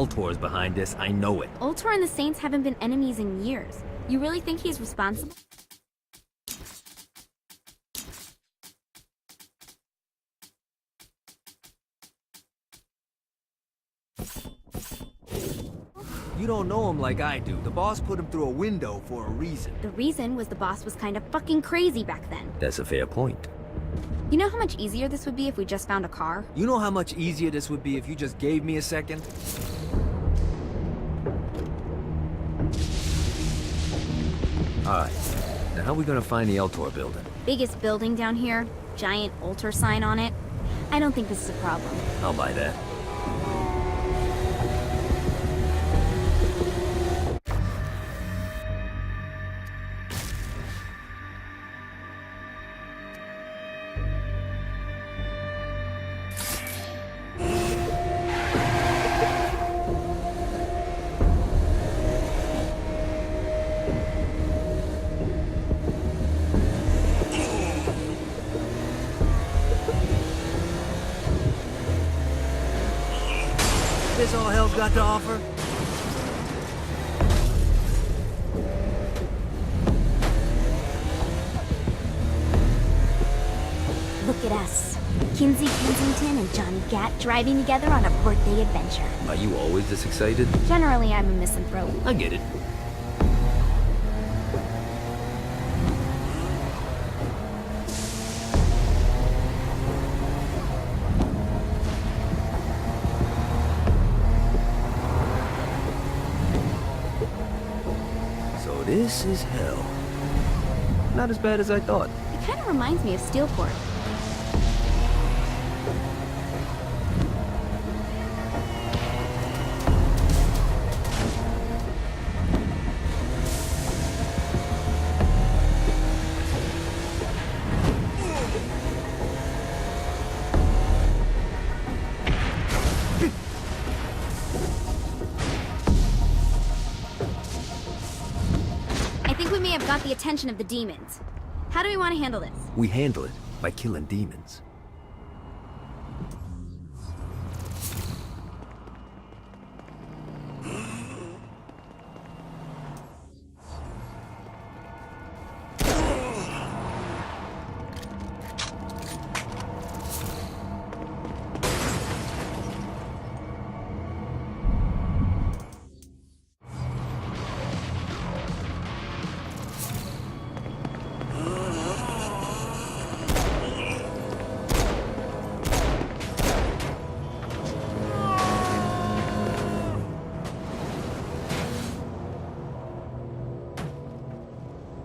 Ultor's behind this, I know it. Ultor and the Saints haven't been enemies in years. You really think he's responsible? You don't know him like I do. The boss put him through a window for a reason. The reason was the boss was kind of fucking crazy back then. That's a fair point. You know how much easier this would be if we just found a car? You know how much easier this would be if you just gave me a second? Alright, now how are we gonna find the Ultor building? Biggest building down here, giant Ultor sign on it. I don't think this is a problem. I'll buy that. This all hell's got to offer? Look at us. Kinzie Kensington and Johnny Gat driving together on a birthday adventure. Are you always this excited? Generally, I'm a misanthrope. I get it. This is hell. Not as bad as I thought. It kind of reminds me of Steelport. Have got the attention of the demons. How do we want to handle this? We handle it by killing demons.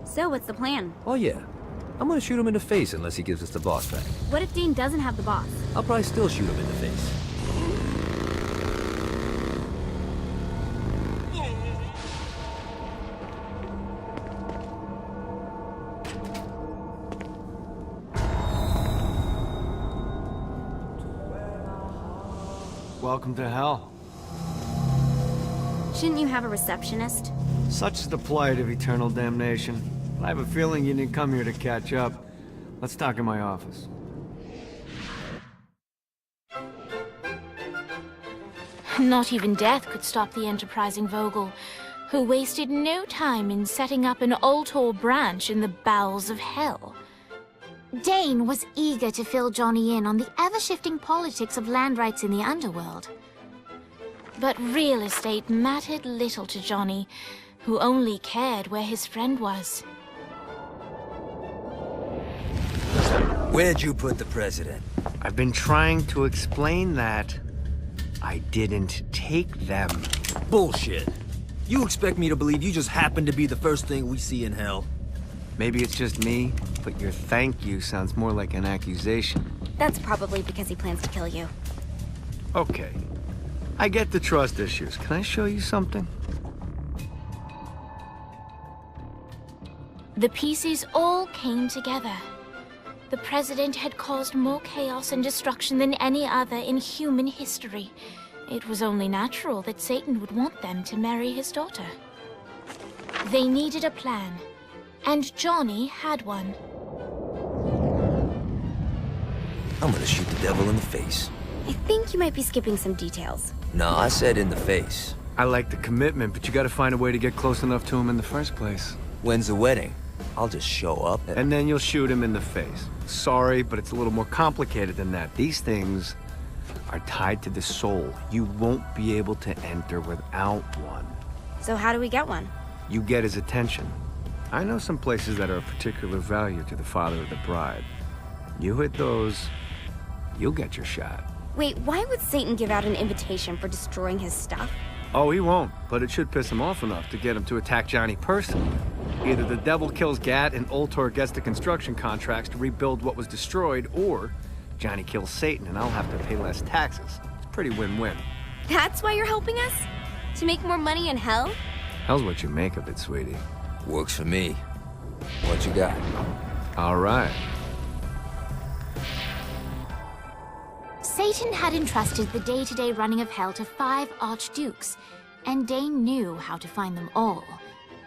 So, what's the plan? Oh yeah. I'm gonna shoot him in the face unless he gives us the boss back. What if Dean doesn't have the boss? I'll probably still shoot him in the face. Welcome to hell. Shouldn't you have a receptionist? Such is the plight of eternal damnation. I have a feeling you didn't come here to catch up. Let's talk in my office. Not even death could stop the enterprising Vogel, who wasted no time in setting up an Ultor branch in the bowels of hell. Dane was eager to fill Johnny in on the ever-shifting politics of land rights in the underworld. But real estate mattered little to Johnny, who only cared where his friend was. Where'd you put the president? I've been trying to explain that. I didn't take them. Bullshit. You expect me to believe you just happened to be the first thing we see in hell? Maybe it's just me, but your thank you sounds more like an accusation. That's probably because he plans to kill you. Okay. I get the trust issues. Can I show you something? The pieces all came together. The president had caused more chaos and destruction than any other in human history. It was only natural that Satan would want them to marry his daughter. They needed a plan, and Johnny had one. I'm gonna shoot the devil in the face. I think you might be skipping some details. No, I said in the face. I like the commitment, but you gotta find a way to get close enough to him in the first place. When's the wedding? I'll just show up And then you'll shoot him in the face. Sorry, but it's a little more complicated than that. These things are tied to the soul. You won't be able to enter without one. So how do we get one? You get his attention. I know some places that are of particular value to the father of the bride. You hit those, you'll get your shot. Wait, why would Satan give out an invitation for destroying his stuff? Oh, he won't, but it should piss him off enough to get him to attack Johnny personally. Either the devil kills Gat and Ultor gets the construction contracts to rebuild what was destroyed, or Johnny kills Satan and I'll have to pay less taxes. It's pretty win-win. That's why you're helping us? To make more money in hell? Hell's what you make of it, sweetie. Works for me. What you got? All right. Satan had entrusted the day-to-day running of Hell to 5 archdukes, and Dane knew how to find them all.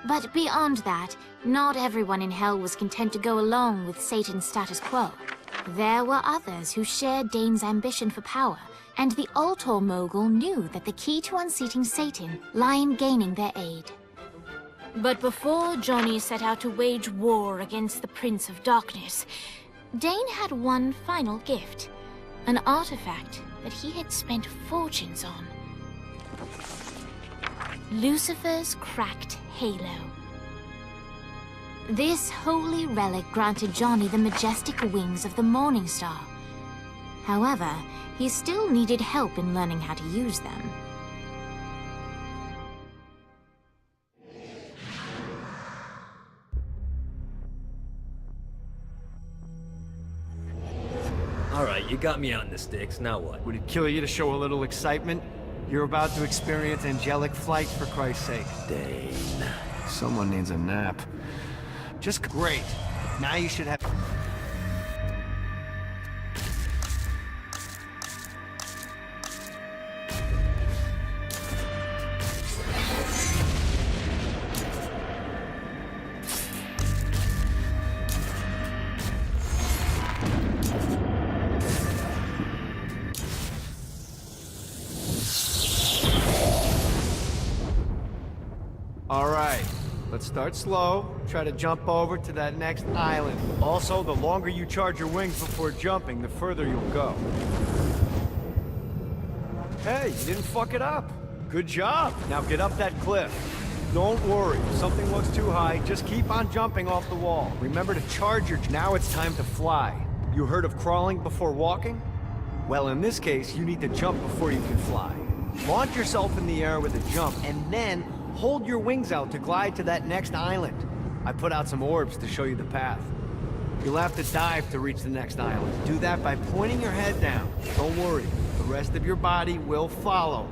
But beyond that, not everyone in Hell was content to go along with Satan's status quo. There were others who shared Dane's ambition for power, and the Ultor mogul knew that the key to unseating Satan lay in gaining their aid. But before Johnny set out to wage war against the Prince of Darkness, Dane had one final gift, an artifact that he had spent fortunes on. Lucifer's cracked halo. This holy relic granted Johnny the majestic wings of the Morning Star. However, he still needed help in learning how to use them. All right, you got me out in the sticks. Now what? Would it kill you to show a little excitement? You're about to experience angelic flight, for Christ's sake. Dane. Someone needs a nap. Just great. Now you should have... All right, let's start slow. Try to jump over to that next island. Also, the longer you charge your wings before jumping, the further you'll go. Hey, you didn't fuck it up. Good job. Now get up that cliff. Don't worry, if something looks too high, just keep on jumping off the wall. Remember to charge your... Now it's time to fly. You heard of crawling before walking? Well, in this case, you need to jump before you can fly. Launch yourself in the air with a jump, and then hold your wings out to glide to that next island. I put out some orbs to show you the path. You'll have to dive to reach the next island. Do that by pointing your head down. Don't worry, the rest of your body will follow.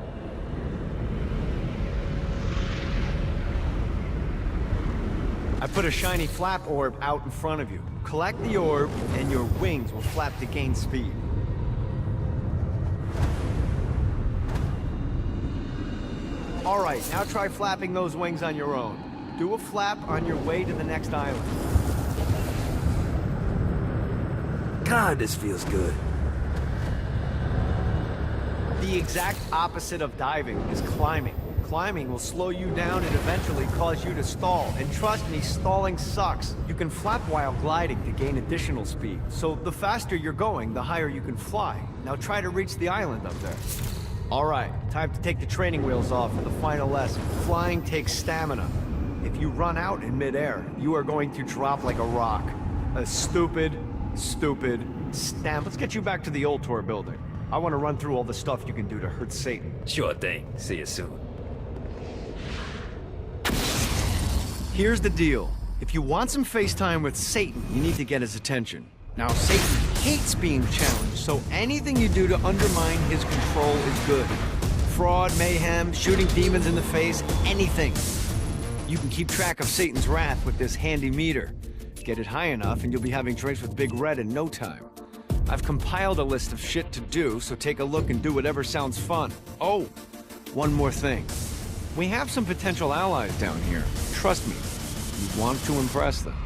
I put a shiny flap orb out in front of you. Collect the orb, and your wings will flap to gain speed. All right, now try flapping those wings on your own. Do a flap on your way to the next island. God, this feels good. The exact opposite of diving is climbing. Climbing will slow you down and eventually cause you to stall. And trust me, stalling sucks. You can flap while gliding to gain additional speed. So the faster you're going, the higher you can fly. Now try to reach the island up there. All right, time to take the training wheels off for the final lesson. Flying takes stamina. If you run out in midair, you are going to drop like a rock. A stupid stamp. Let's get you back to the Ultor building. I want to run through all the stuff you can do to hurt Satan. Sure thing. See you soon. Here's the deal. If you want some FaceTime with Satan, you need to get his attention. Now, Satan hates being challenged, so anything you do to undermine his control is good. Fraud, mayhem, shooting demons in the face, anything. You can keep track of Satan's wrath with this handy meter. Get it high enough and you'll be having drinks with Big Red in no time. I've compiled a list of shit to do, so take a look and do whatever sounds fun. Oh, one more thing. We have some potential allies down here. Trust me, you want to impress them.